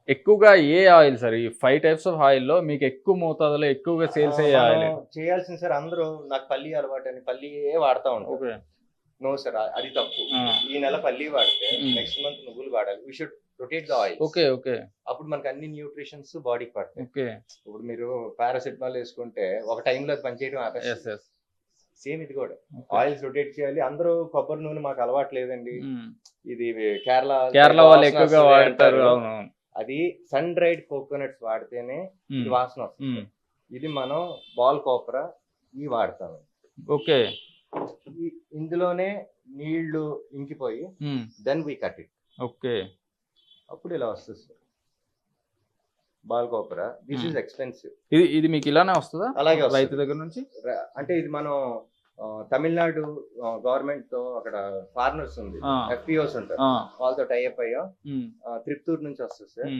ఎక్కువగా ఏ oil sir? ఈ 5 types of ఆయిల్‌లో మీకు ఎక్కువ మోతాదులో ఎక్కువగా సేల్స్ అయ్యే ఆయిల్ మనం చేయాల్సింది సార్ అందరూ నాకు పల్లి అలవాటని పల్లియే వాడతా ఉంటారు. ఓకే. నో సార్ అది తప్పు. ఆ! ఈ నెల పల్లి వాడితే హ్మ్. నెక్స్ట్ మంత్ నువ్వులు వాడాలి. We should rotate the oils. Okay. Okay. అప్పుడు మనకు అన్ని న్యూట్రిషన్స్ బాడీకి పడతాయి. ఓకే. ఇప్పుడు మీరు పారాసిటమాల్ వేసుకుంటే ఒక టైంలో అది పనిచేయడం యెస్. ఆపేస్తుంది. యెస్. సేమ్ ఇది కూడా ఓకే. ఆయిల్స్ రొటేట్ చేయాలి. అందరూ కొబ్బరి నూనె మాకు అలవాటు లేదండి. హ్మ్. ఇది కేరళ కేరళ వాళ్ళు వాసన ఎక్కువగా వస్తది వాడతారు. అంటారు. అవునవును. అది సన్ డ్రైడ్ కోకోనట్స్ వాడితేనే ఇది హ్మ్. వాసన వస్తుంది. హ్మ్. ఇది మనం బాల్ కోపరా ఇవి వాడతాం. ఓకే. ఇందులోనే నీళ్లు ఇంకిపోయి హ్మ్. Then we cut it. Okay. అప్పుడు ఇలా వస్తుంది sir ball copra. This is expensive. ఇది మీకు ఇలానే వస్తదా? అలాగే వస్తది. రైతు దగ్గర నుంచి? అంటే ఇది మనం తమిళనాడు గవర్నమెంట్ తో అక్కడ ఫార్మర్స్ ఉంది, ఆ. ఎఫ్పిఓస్ ఉంటారు, ఆ. వాళ్ళతో టైఅప్ అయ్యాం. హ్మ్. త్రిప్తూర్ నుంచి వస్తుంది సార్.